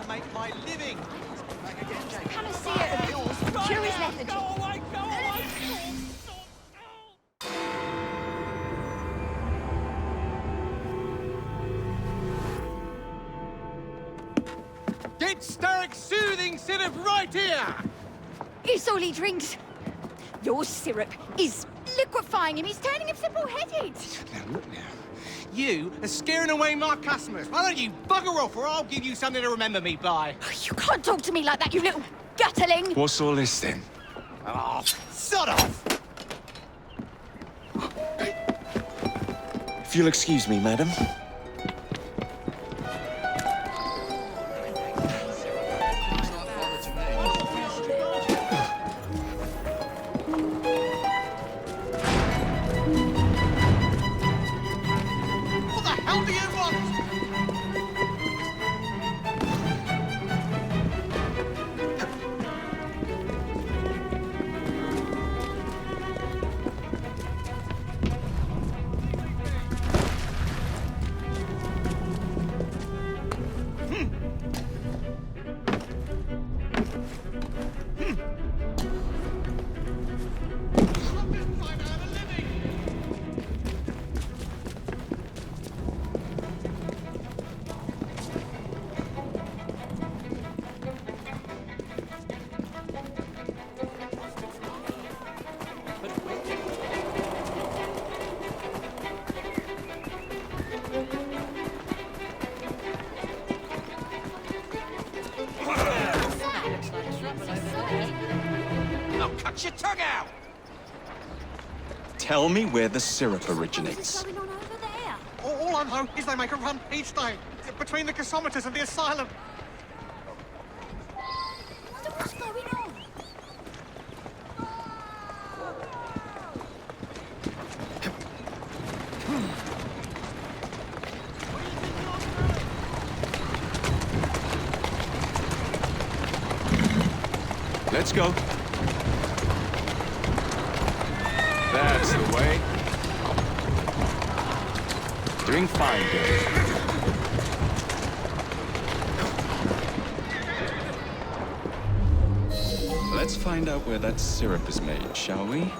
make my living. This panacea of yours will cure his lethargy. Go away, go away! Get Starrick soothing syrup right here! It's all he drinks. Your syrup is liquefying him. He's turning him simple-headed. Now, look now. You are scaring away my customers. Why don't you bugger off or I'll give you something to remember me by. You can't talk to me like that, you little gutterling. What's all this then? Oh, sod off! If you'll excuse me, madam. What the hell do you want? I'll cut your tongue out! Tell me where the syrup originates. What's going on over there? All I know is they make a run each day between the gasometers and the asylum. What's going on? Let's go. That's the way. Doing fine, girl. Let's find out where that syrup is made, shall we?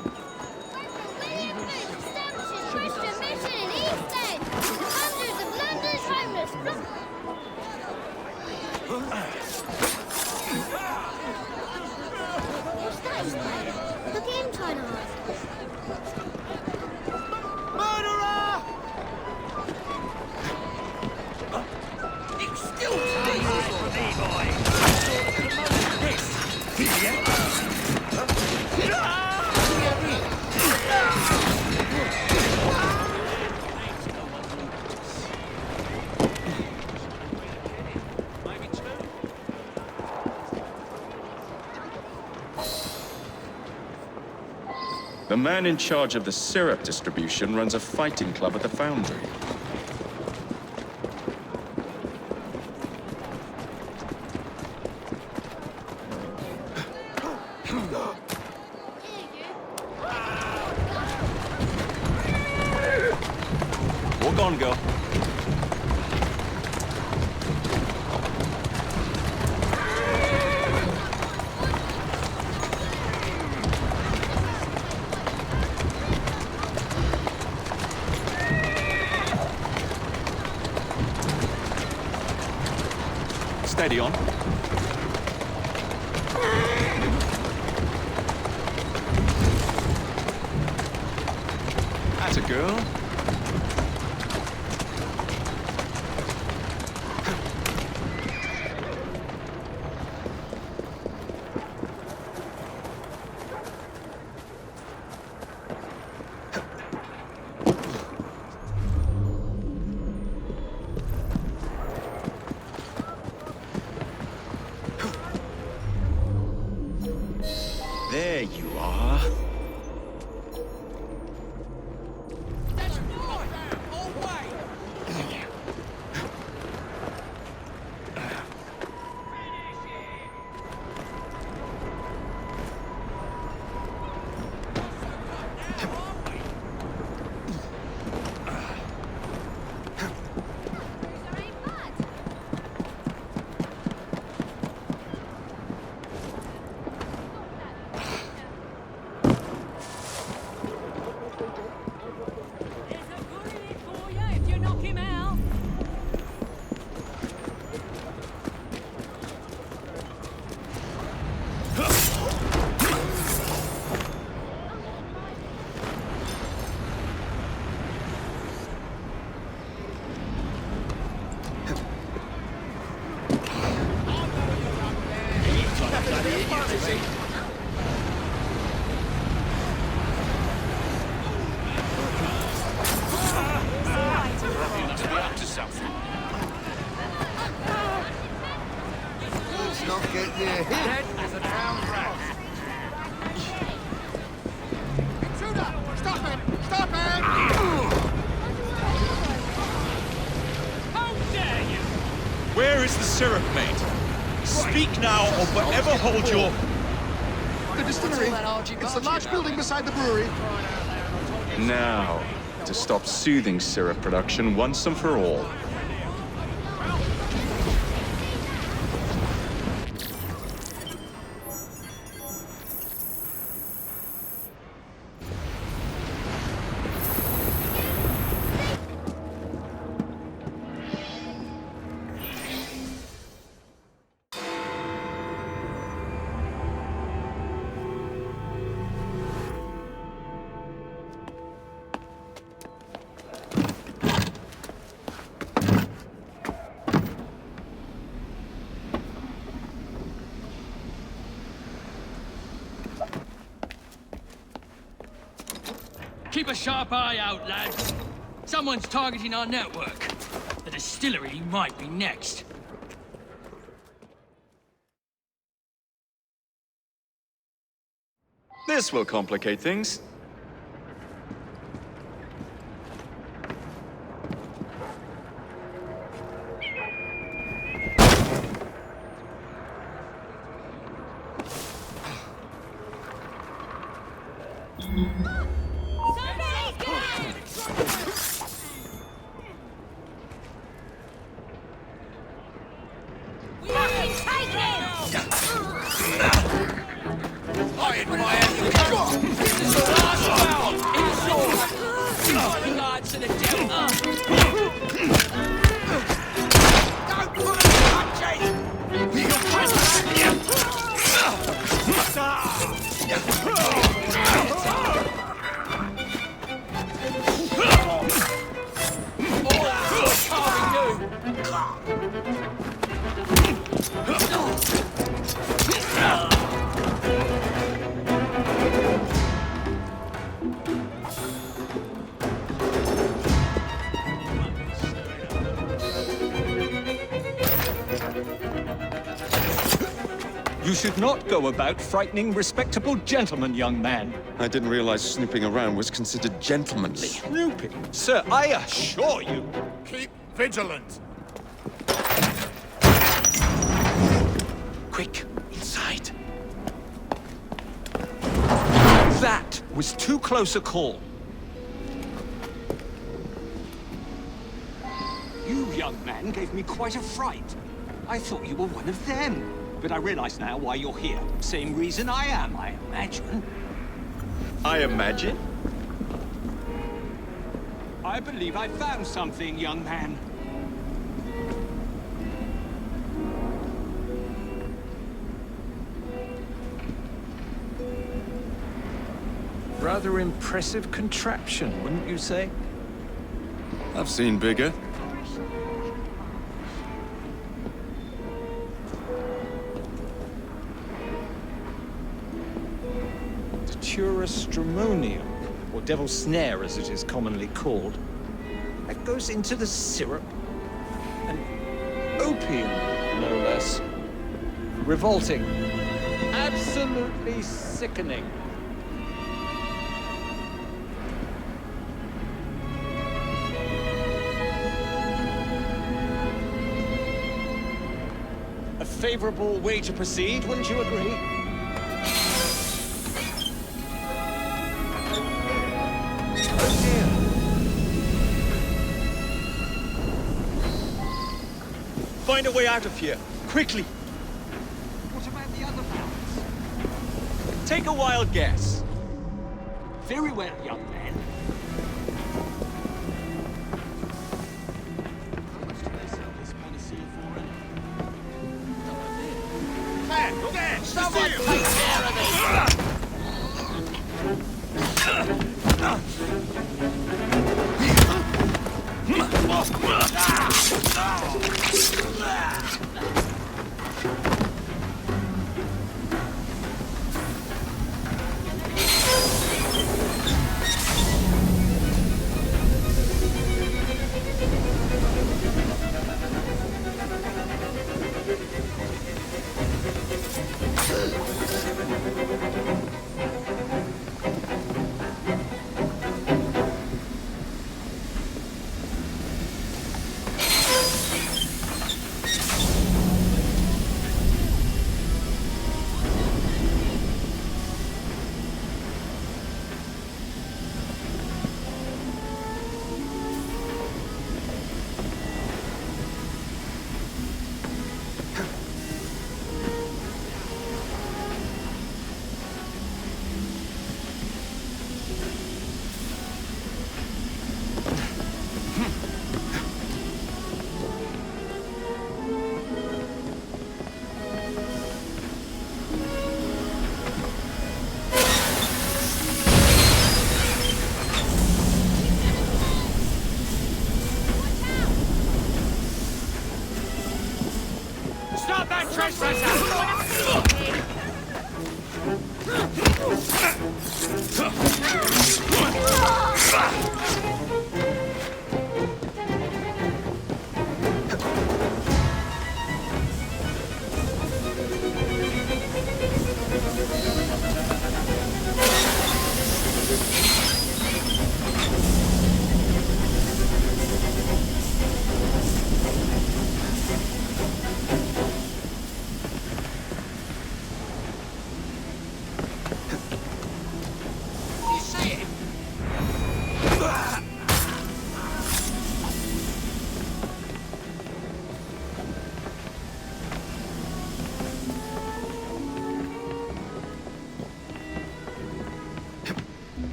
Look at him trying to hide. Murderer! Excuse me, boy. The man in charge of the syrup distribution runs a fighting club at the foundry. Walk on, girl. Steady on. That's a girl. There you are. That's right! All right! Let's not get near him. As a town rat. Intruder! Stop him! Stop him! How dare you! Where is the syrup, mate? Speak now or forever hold your... The distillery. It's the large building beside the brewery. Now, to stop soothing syrup production once and for all. Keep a sharp eye out, lads. Someone's targeting our network. The distillery might be next. This will complicate things. You should not go about frightening respectable gentlemen, young man. I didn't realize snooping around was considered gentlemanly. Snooping? Sir, I assure you. Keep vigilant. Quick, inside. That was too close a call. You, young man, gave me quite a fright. I thought you were one of them. But I realize now why you're here. Same reason I am, I imagine. I imagine? I believe I found something, young man. Rather impressive contraption, wouldn't you say? I've seen bigger. Stramonium, or devil's snare as it is commonly called, that goes into the syrup. And opium, no less. Revolting. Absolutely sickening. A favorable way to proceed, wouldn't you agree? Find a way out of here, quickly. What about the other balance? Take a wild guess. Very well, young man. How much do they sell this panacea for? There! Someone take care of this! a trespasser!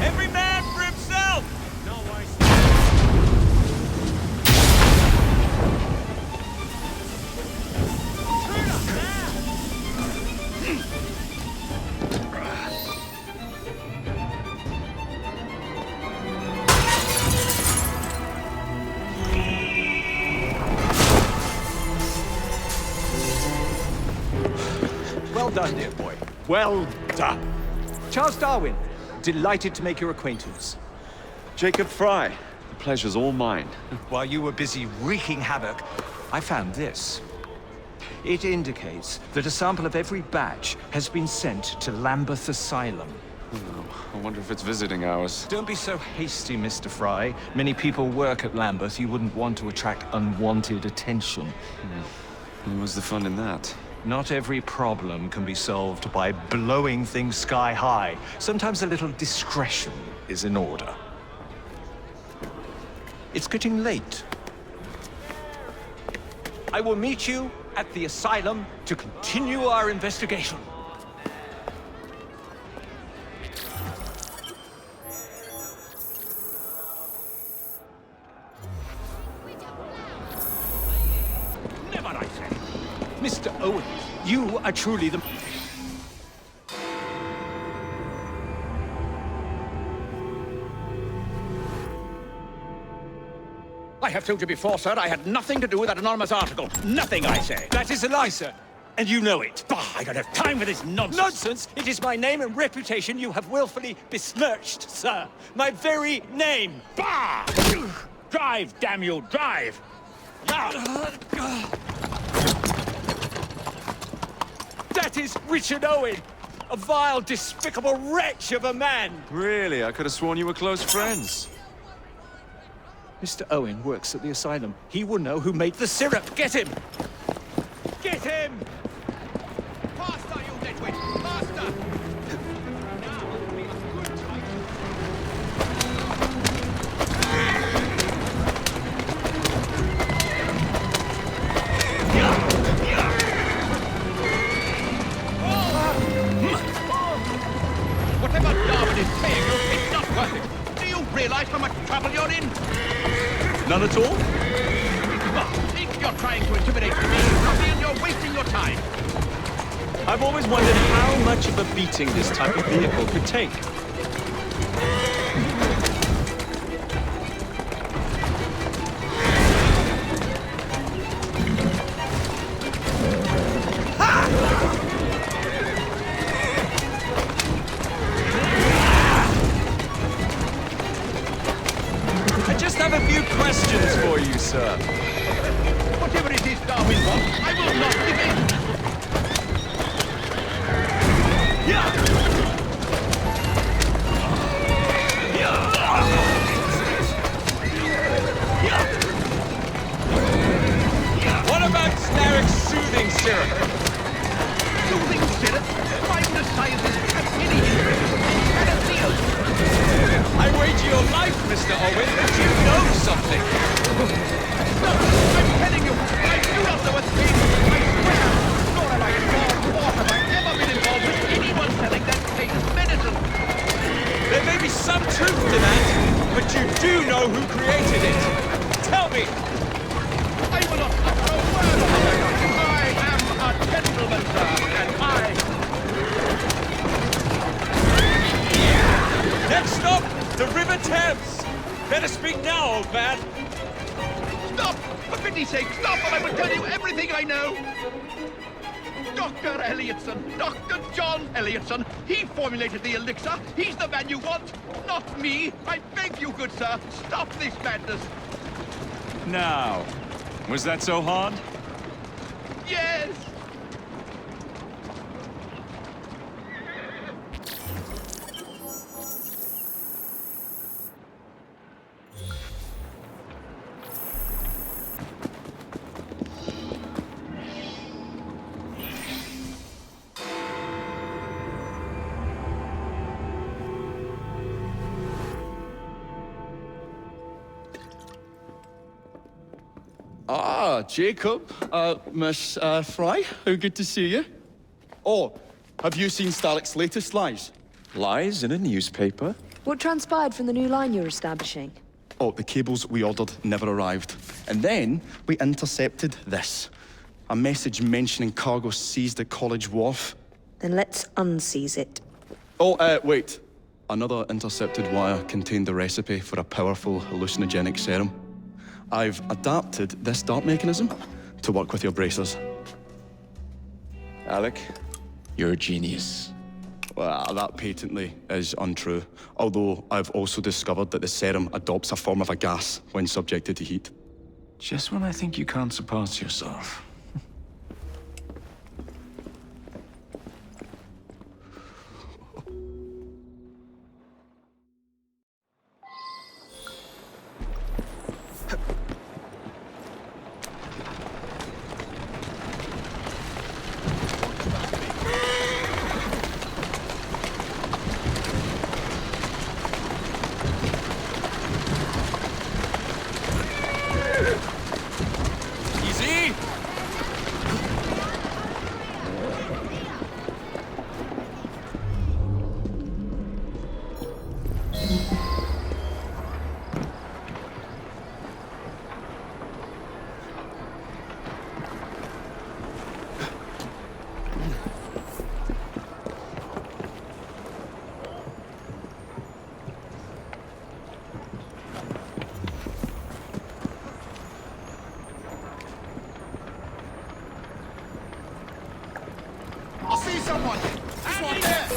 Every man for himself! Well done, dear boy. Well done. Charles Darwin, delighted to make your acquaintance. Jacob Fry, the pleasure's all mine. While you were busy wreaking havoc, I found this. It indicates that a sample of every batch has been sent to Lambeth Asylum. Oh, I wonder if it's visiting hours. Don't be so hasty, Mr. Fry. Many people work at Lambeth. You wouldn't want to attract unwanted attention. What's the fun in that? Not every problem can be solved by blowing things sky high. Sometimes a little discretion is in order. It's getting late. I will meet you at the asylum to continue our investigation. Never, I say. Mr. Owen, you are truly the... I have told you before, sir, I had nothing to do with that anonymous article. Nothing, I say. That is a lie, sir. And you know it. Bah, I don't have time for this nonsense. Nonsense! It is my name and reputation you have willfully besmirched, sir. My very name. Bah! Drive, damn you, drive! That is Richard Owen, a vile, despicable wretch of a man. Really? I could have sworn you were close friends. Mr. Owen works at the asylum. He will know who made the syrup. Get him! Get him! Faster, you nitwit! Faster! Now would be a good time. Whatever Darwin is saying, it's not worth it. Do you realize how much trouble you're in? None at all? Oh, think you're trying to intimidate me, Robbie, and you're wasting your time. I've always wondered how much of a beating this type of vehicle could take. I just have a few questions for you, sir. Whatever it is Darwin wants, I will not give in. What about generic soothing syrup? Soothing syrup? Find the scientists have any interest in penicillin. I wager your life, Mr. Owen, that you know something. No, I'm telling you, I do not know a thing. I swear. Nor have I involved or have I ever been involved with anyone selling that fake medicine. There may be some truth to that, but you do know who created it. Tell me. I will not utter a word of it. I am a gentleman, sir, and I... pity's sake, stop or I will tell you everything I know. Dr. Elliotson, Dr. John Elliotson, he formulated the elixir. He's the man you want, not me. I beg you, good sir, stop this madness. Now, was that so hard? Yes. Ah, Jacob, Miss Fry, how good to see you. Oh, have you seen Starrick's latest lies? Lies in a newspaper? What transpired from the new line you're establishing? Oh, the cables we ordered never arrived. And then we intercepted this. A message mentioning cargo seized at College Wharf. Then let's unseize it. Oh, wait. Another intercepted wire contained the recipe for a powerful hallucinogenic serum. I've adapted this dart mechanism to work with your bracers. Alec, you're a genius. Well, that patently is untrue. Although I've also discovered that the serum adopts a form of a gas when subjected to heat. Just when I think you can't surpass yourself. I see someone. Someone there.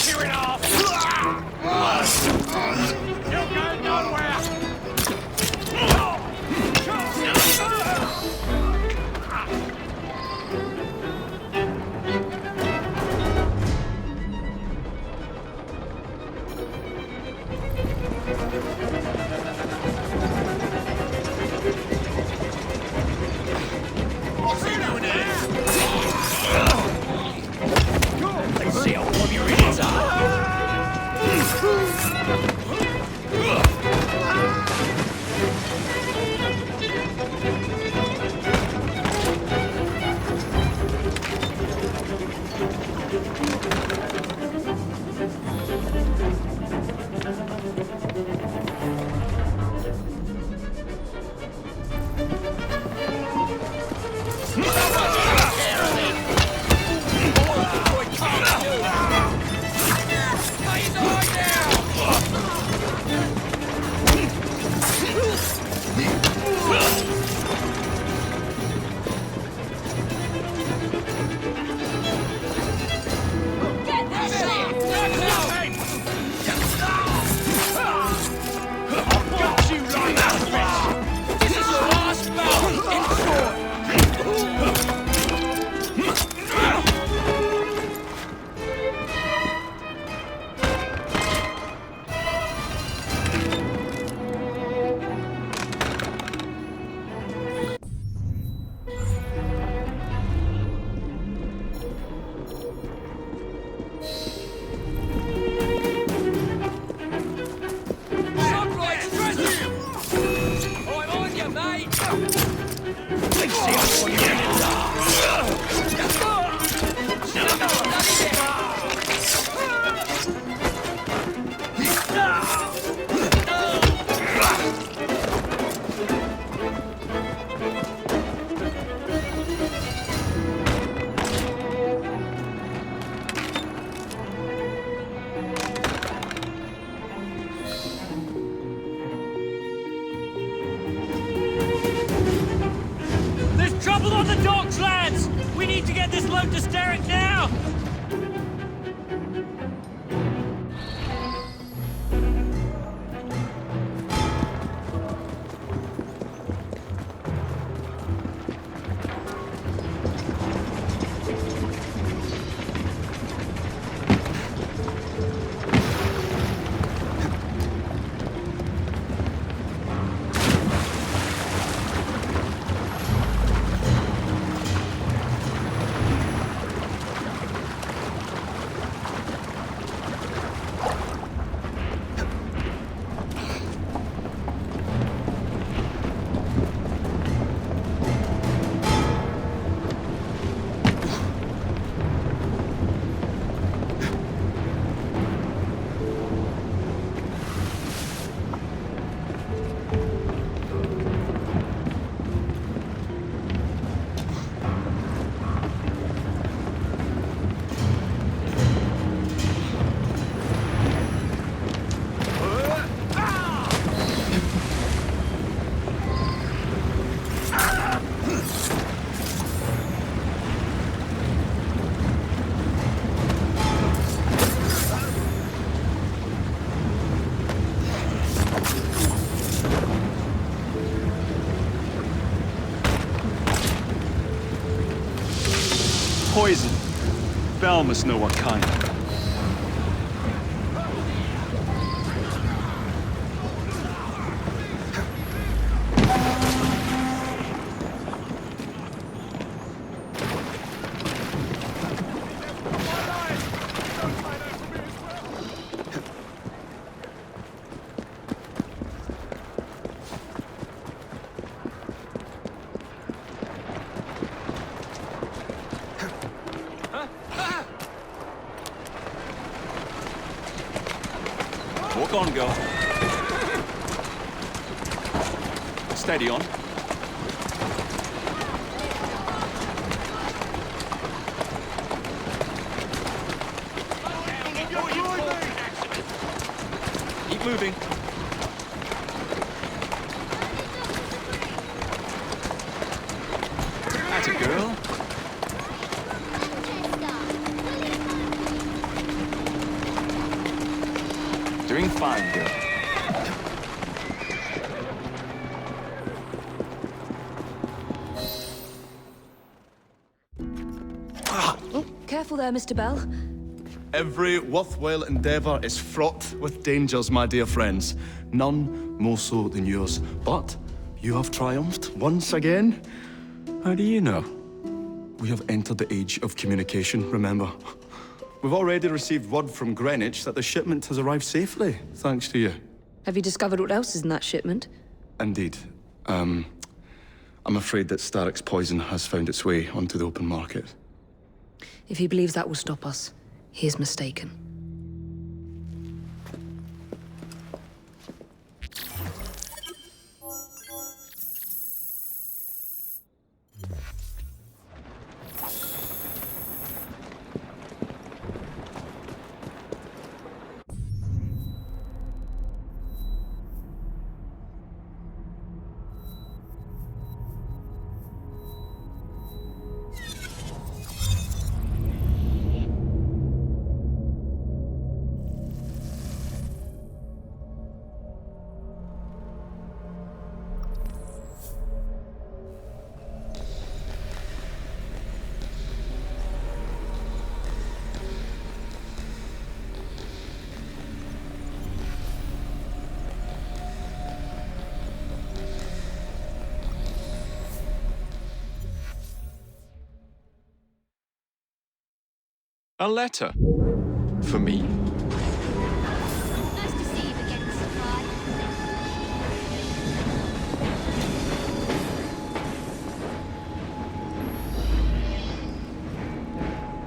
Hear it off. You'll go nowhere. What's he doing here? Let's see how warm your ears are. Trouble on the docks, lads! We need to get this load to Sterrick now! Poison. Bell must know what kind. Walk on, girl. Steady on. Keep moving. That's a girl. Doing fine, girl. Oh, careful there, Mr. Bell. Every worthwhile endeavour is fraught with dangers, my dear friends. None more so than yours. But you have triumphed once again. How do you know? We have entered the age of communication, remember? We've already received word from Greenwich that the shipment has arrived safely, thanks to you. Have you discovered what else is in that shipment? Indeed. I'm afraid that Starrick's poison has found its way onto the open market. If he believes that will stop us, he is mistaken. A letter? For me? Nice to see you again, Supply.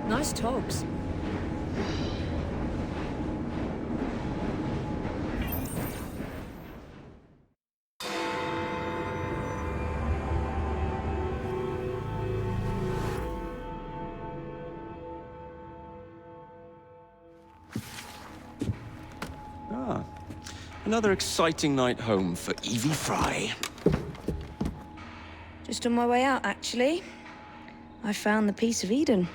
Nice togs. Another exciting night home for Evie Fry. Just Just on my way out, actually. I found the piece of Eden.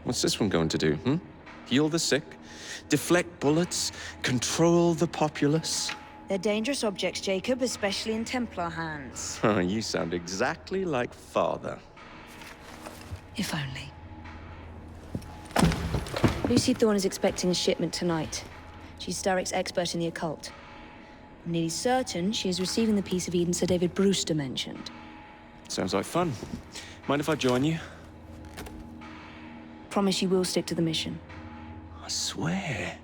What's this one going to do, Heal the sick, deflect bullets, control the populace? They're dangerous objects, Jacob, especially in Templar hands. Oh, you sound exactly like Father. If only. Lucy Thorne is expecting a shipment tonight. She's Starrick's expert in the occult. I'm nearly certain she is receiving the piece of Eden Sir David Brewster mentioned. Sounds like fun. Mind if I join you? Promise you will stick to the mission. I swear.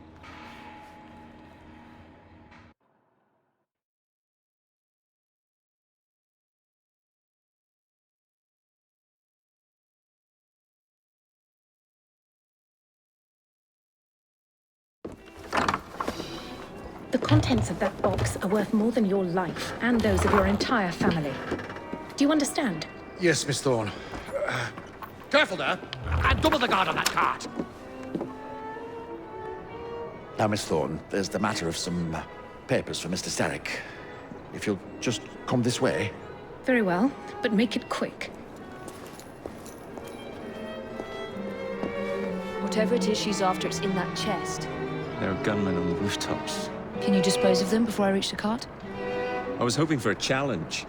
The contents of that box are worth more than your life and those of your entire family. Do you understand? Yes, Miss Thorne. Careful there. And double the guard on that cart. Now, Miss Thorne, there's the matter of some papers for Mr. Starrick. If you'll just come this way. Very well, but make it quick. Whatever it is she's after, it's in that chest. There are gunmen on the rooftops. Can you dispose of them before I reach the cart? I was hoping for a challenge.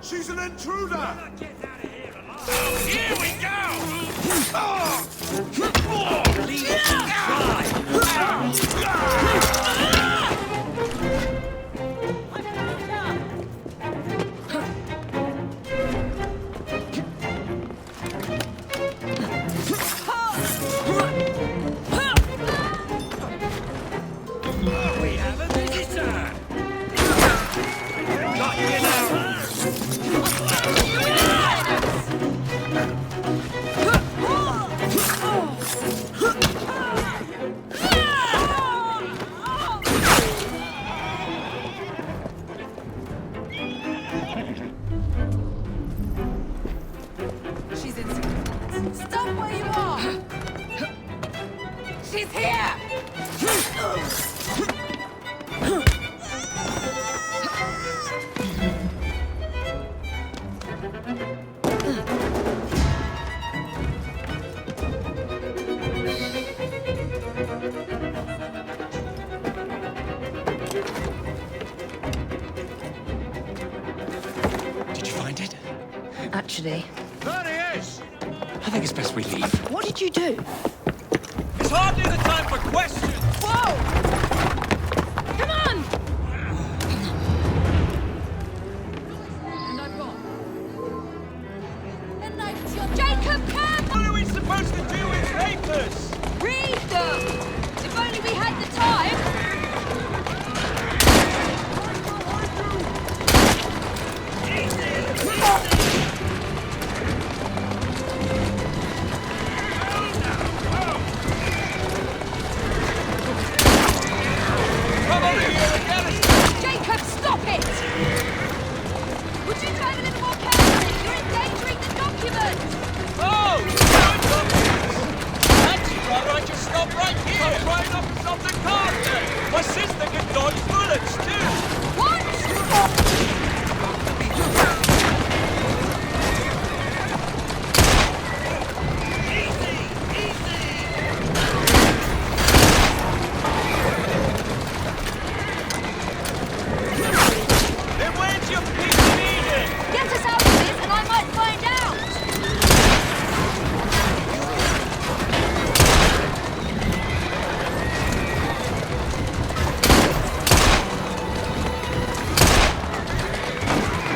She's an intruder! Here we go! We have a visitor! Got you now! She's in. Stop where you are! She's here! Did you find it? Actually, There he is! I think it's best we leave. what did you do? It's hardly the time for questions! Whoa! Come on! And I've got. And I've got. Jacob, come! What are we supposed to do with papers? Read them! If only we had the time! Come over here and get us! Jacob, stop it! Would you drive a little more carefully? You're endangering the document! Oh! Actually, brother, I just stop right here! Come right up and stop the car then! My sister can dodge bullets, too! What? Then where's your piece of Eden? Get us out of this and I might find out!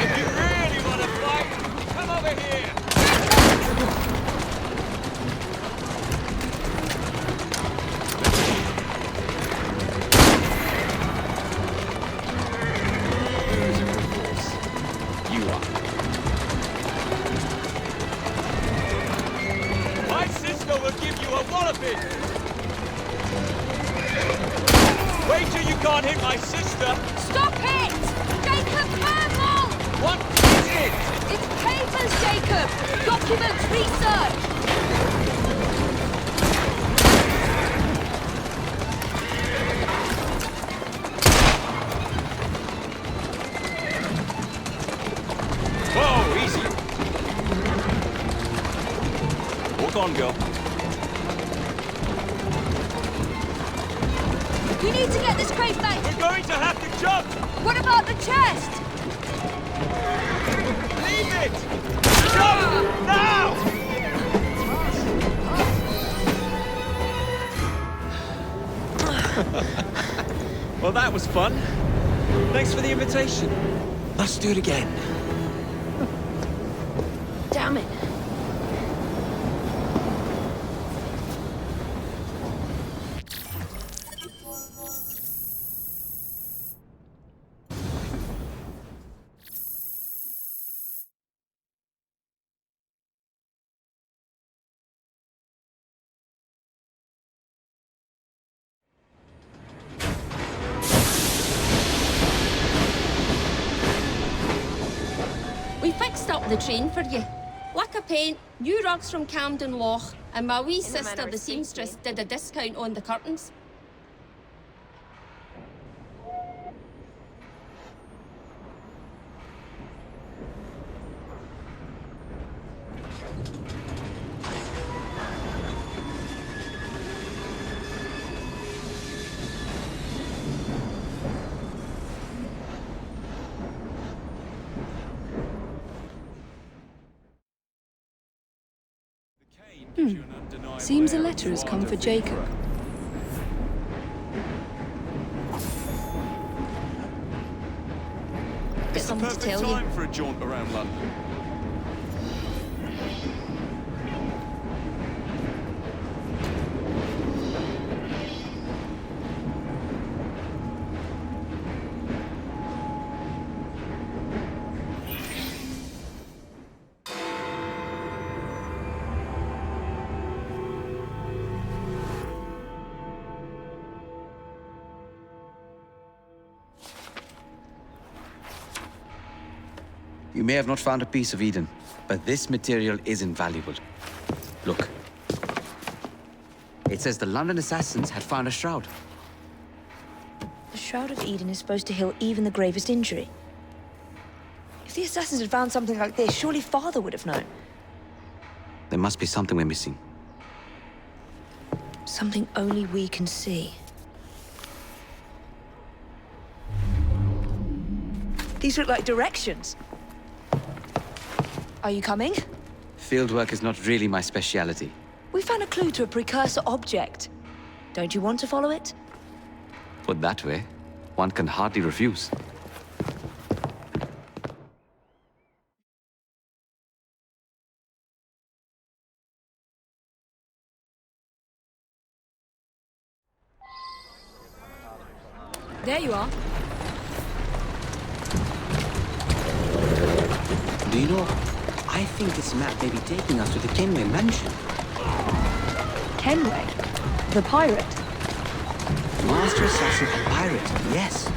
If you really want to fight, come over here! You are. My sister will give you a walloping! Wait till you can't hit my sister! Stop it! Jacob, careful! What is it? It's papers, Jacob! Documents, research! Whoa, easy. Walk on, girl. We need to get this crate back! We're going to have to jump! What about the chest? Leave it! Jump! Now! Well, that was fun. Thanks for the invitation. Let's do it again. Damn it. We fixed up the train for you. Lick of paint, new rugs from Camden Loch, and my wee sister, the seamstress, did a discount on the curtains. Seems a letter has come for Jacob. Got something to tell you. Time for a jaunt around London. You may have not found a piece of Eden, but this material is invaluable. Look. It says the London assassins had found a shroud. The Shroud of Eden is supposed to heal even the gravest injury. If the assassins had found something like this, surely Father would have known. There must be something we're missing. Something only we can see. These look like directions. Are you coming? Fieldwork is not really my speciality. We found a clue to a precursor object. Don't you want to follow it? Put that way, one can hardly refuse. There you are. Do you know, I think this map may be taking us to the Kenway mansion. Kenway? The pirate? Master assassin and pirate, yes.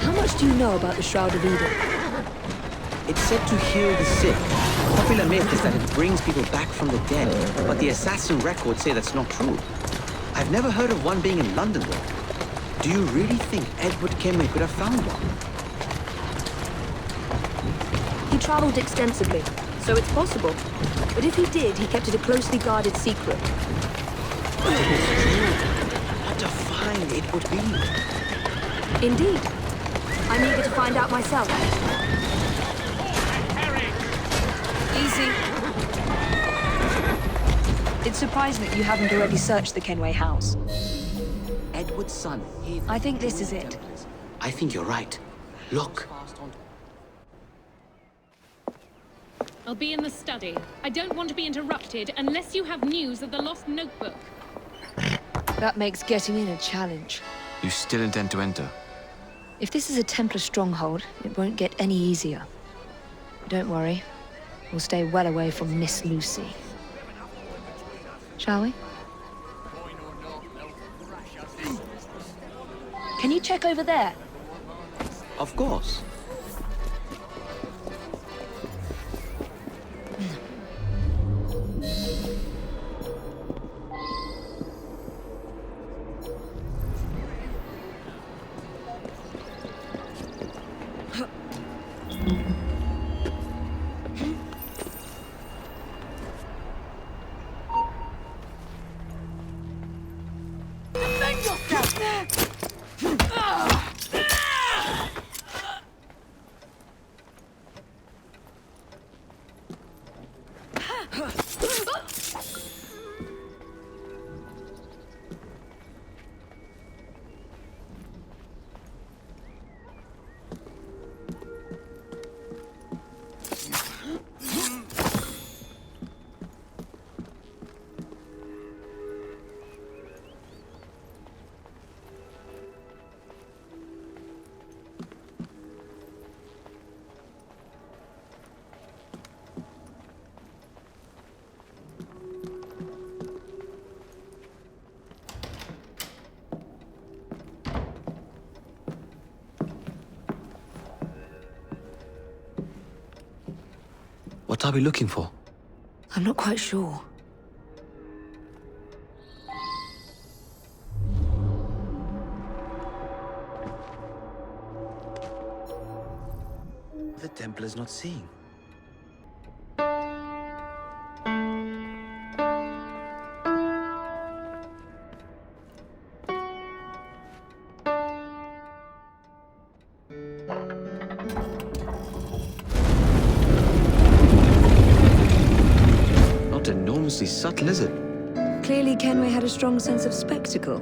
How much do you know about the Shroud of Eden? It's said to heal the sick. Popular myth is that it brings people back from the dead, but the assassin records say that's not true. I've never heard of one being in London, though. Do you really think Edward Kenway could have found one? He traveled extensively, so it's possible. But if he did, he kept it a closely guarded secret. What a find it would be. Indeed. I'm eager to find out myself. Easy. It's surprising that you haven't already searched the Kenway house. Edward's son. I think this is it. I think you're right. Look. I'll be in the study. I don't want to be interrupted unless you have news of the lost notebook. That makes getting in a challenge. You still intend to enter? If this is a Templar stronghold, it won't get any easier. Don't worry. We'll stay well away from Miss Lucy. Shall we? Can you check over there? Of course. What are we looking for? I'm not quite sure. The Templar's not seeing. subtle, is it? Clearly, Kenway had a strong sense of spectacle.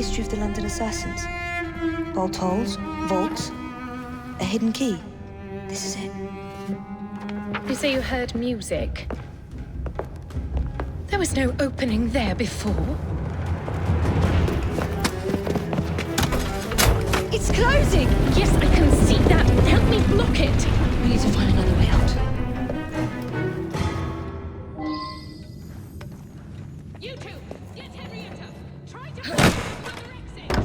History of the London assassins. Bolt holes, vaults, a hidden key. This is it. You say you heard music. There was no opening there before. It's closing! Yes, I can see that. Help me block it. We need to find another way out. You two, get Henrietta. Try to find another exit.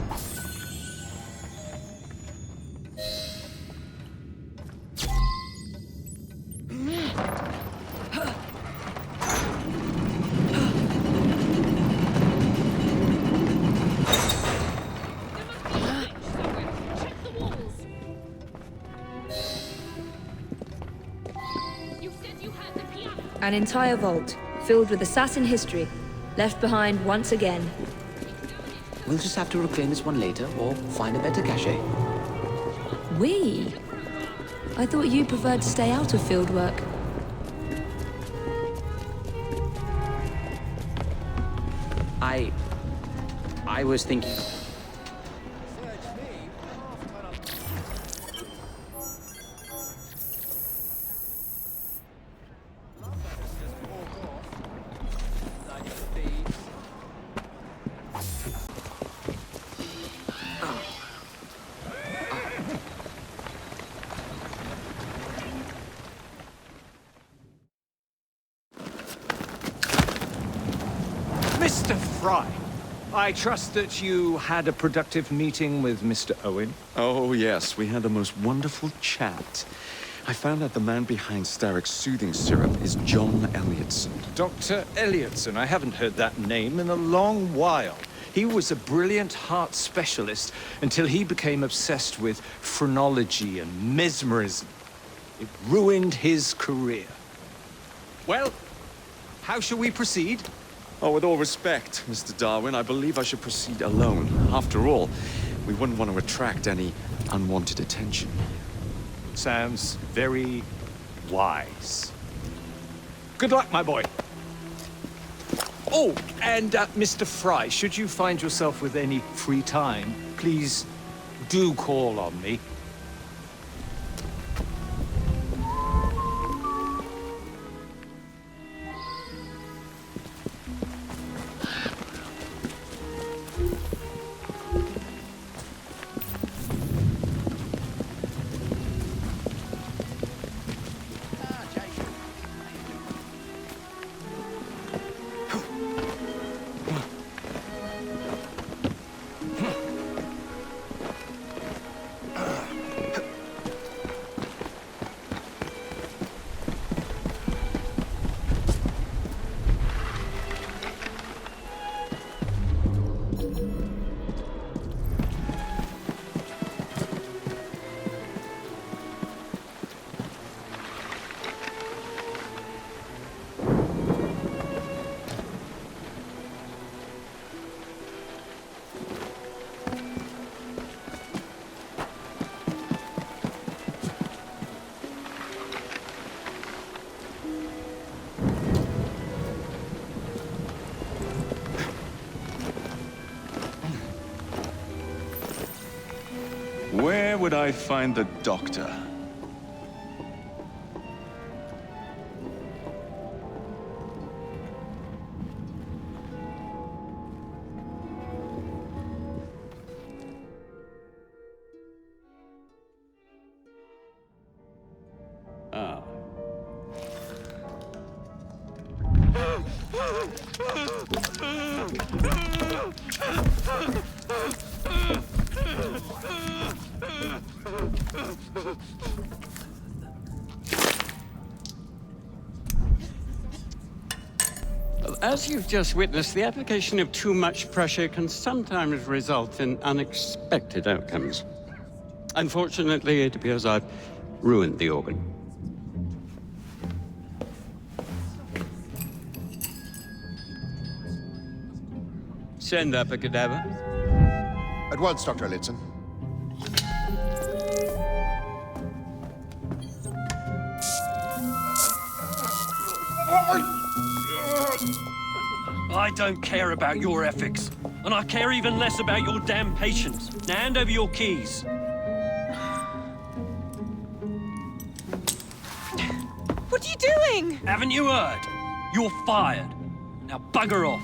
An entire vault, filled with assassin history, left behind once again. We'll just have to reclaim this one later, or find a better cache. We? I thought you preferred to stay out of field work. I was thinking... Mr. Fry, I trust that you had a productive meeting with Mr. Owen. Oh, yes, we had the most wonderful chat. I found out the man behind Starrick's soothing syrup is John Elliotson. Dr. Elliotson, I haven't heard that name in a long while. He was a brilliant heart specialist until he became obsessed with phrenology and mesmerism. It ruined his career. Well, how shall we proceed? Oh, with all respect, Mr. Darwin, I believe I should proceed alone. After all, we wouldn't want to attract any unwanted attention. Sounds very wise. Good luck, my boy. Oh, and Mr. Fry, should you find yourself with any free time, please do call on me. Where would I find the doctor? Ah. As you've just witnessed, the application of too much pressure can sometimes result in unexpected outcomes. Unfortunately, it appears I've ruined the organ. Send up a cadaver. At once, Dr. Elliotson. I don't care about your ethics, and I care even less about your damn patience. Now hand over your keys. What are you doing? Haven't you heard? You're fired. Now bugger off.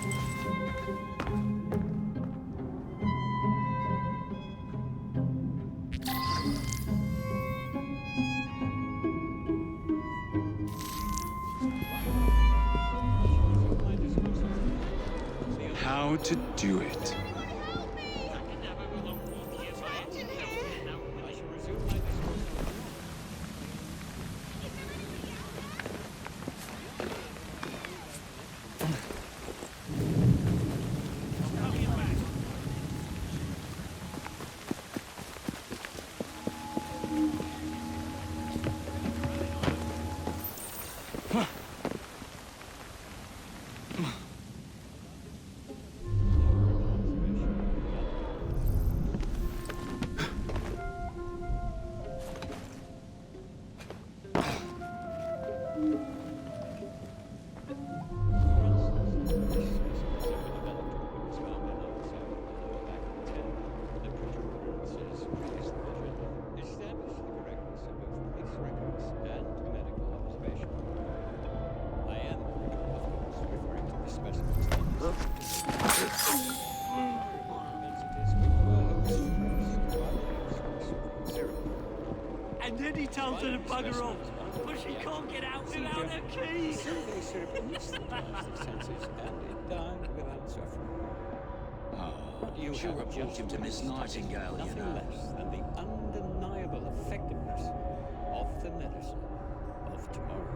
How to do it. And then he tells her to bugger off, but she can't get out without her keys. You should report him to Miss Nightingale, you know. Nothing less than the undeniable effectiveness of the medicine of tomorrow.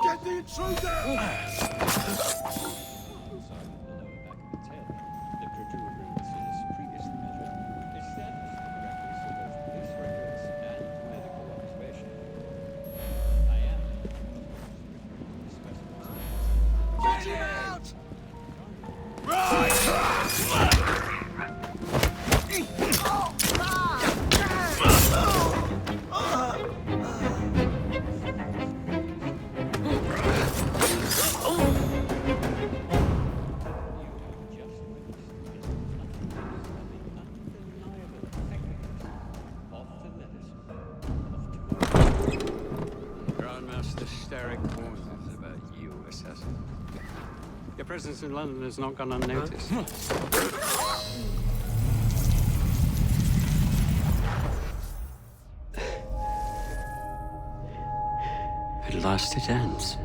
Get the intruder! Get him out! Grandmaster Starrick warns us about you, assassin. Your presence in London has not gone unnoticed. At last it ends.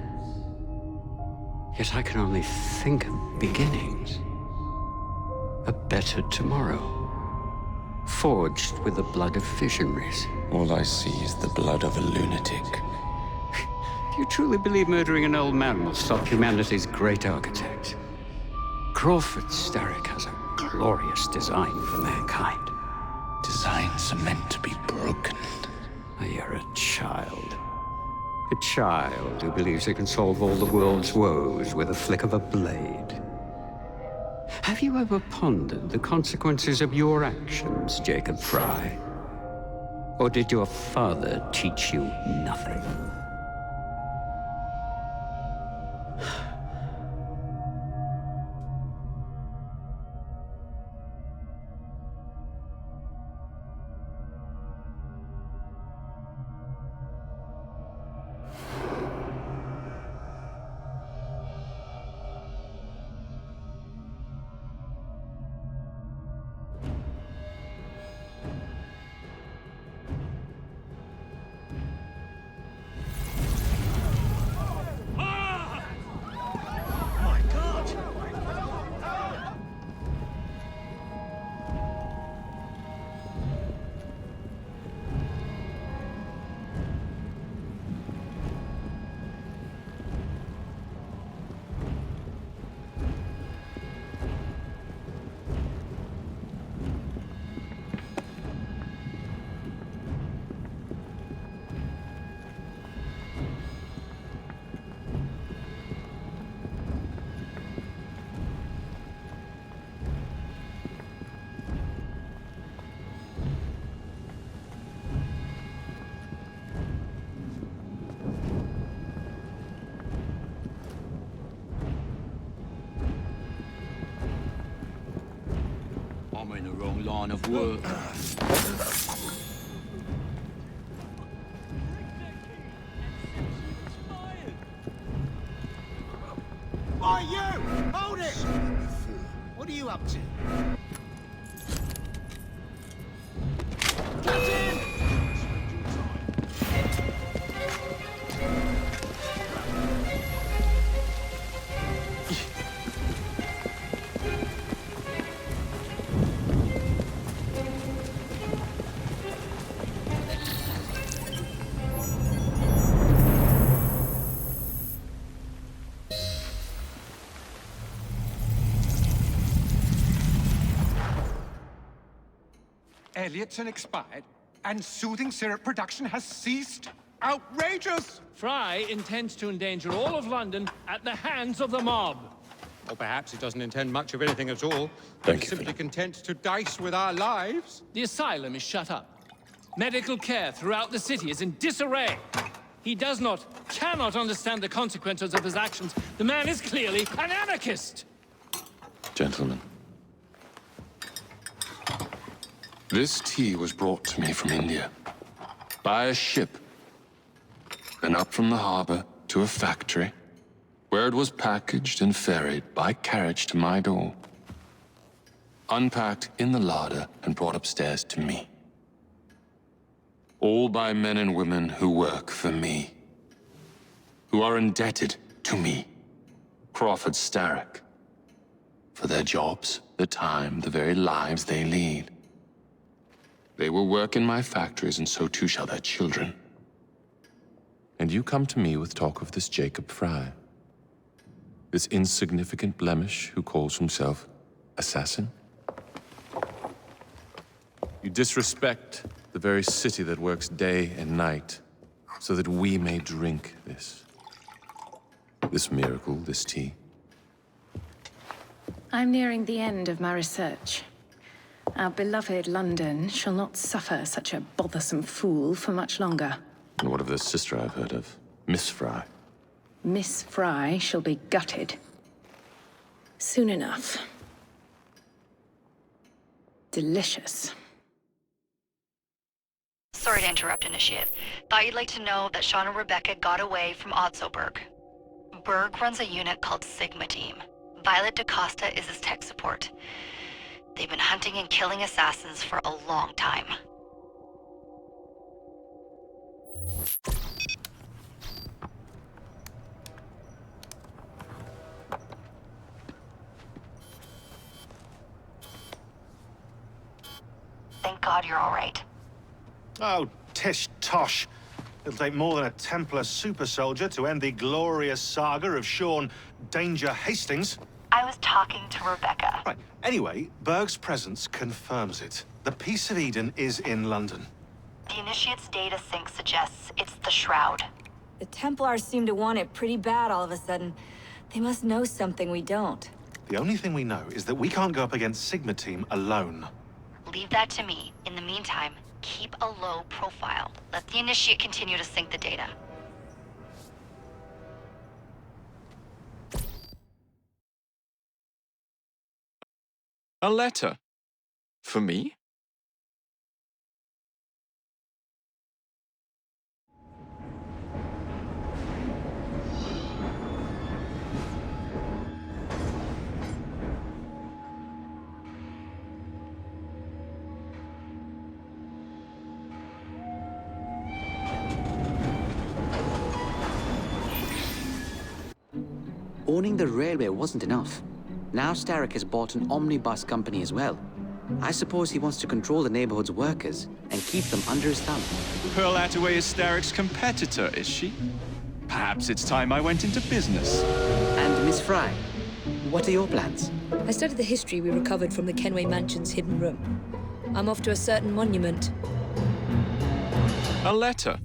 Yet I can only think of beginnings. A better tomorrow, forged with the blood of visionaries. All I see is the blood of a lunatic. Do you truly believe murdering an old man will stop humanity's great architect? Crawford Starrick has a glorious design for mankind. Designs are meant to be broken. You're a child. A child who believes he can solve all the world's woes with a flick of a blade. Have you ever pondered the consequences of your actions, Jacob Fry? Or did your father teach you nothing? I'm in the wrong line of work. Why, you! Hold it! What are you up to? Captain! Elliotson expired, and soothing syrup production has ceased? Outrageous! Fry intends to endanger all of London at the hands of the mob. Or perhaps he doesn't intend much of anything at all. Thank He's you, simply content to dice with our lives. The asylum is shut up. Medical care throughout the city is in disarray. He cannot understand the consequences of his actions. The man is clearly an anarchist! Gentlemen. This tea was brought to me from India. By a ship. Then up from the harbor to a factory, where it was packaged and ferried by carriage to my door. Unpacked in the larder and brought upstairs to me. All by men and women who work for me. Who are indebted to me, Crawford Starrick. For their jobs, the time, the very lives they lead. They will work in my factories, and so too shall their children. And you come to me with talk of this Jacob Fry. This insignificant blemish who calls himself assassin? You disrespect the very city that works day and night, so that we may drink this miracle, this tea. I'm nearing the end of my research. Our beloved London shall not suffer such a bothersome fool for much longer. And what of the sister I've heard of, Miss Fry? Miss Fry shall be gutted. Soon enough. Delicious. Sorry to interrupt, Initiate. Thought you'd like to know that Sean and Rebecca got away from Otzoberg. Berg runs a unit called Sigma Team. Violet DaCosta is his tech support. They've been hunting and killing assassins for a long time. Thank God you're all right. Oh, tish tosh. It'll take more than a Templar super soldier to end the glorious saga of Sean Danger Hastings. I was talking to Rebecca. Right. Anyway, Berg's presence confirms it. The Peace of Eden is in London. The Initiate's data sync suggests it's the Shroud. The Templars seem to want it pretty bad all of a sudden. They must know something we don't. The only thing we know is that we can't go up against Sigma Team alone. Leave that to me. In the meantime, Keep a low profile. Let the Initiate continue to sync the data. A letter? For me? Owning the railway wasn't enough. Now Starrick has bought an omnibus company as well. I suppose he wants to control the neighborhood's workers and keep them under his thumb. Pearl Attaway is Starrick's competitor, is she? Perhaps it's time I went into business. And Miss Fry, what are your plans? I studied the history we recovered from the Kenway Mansion's hidden room. I'm off to a certain monument. A letter?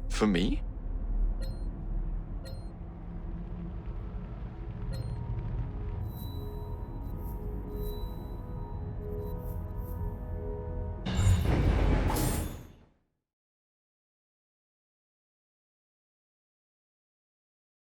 For me?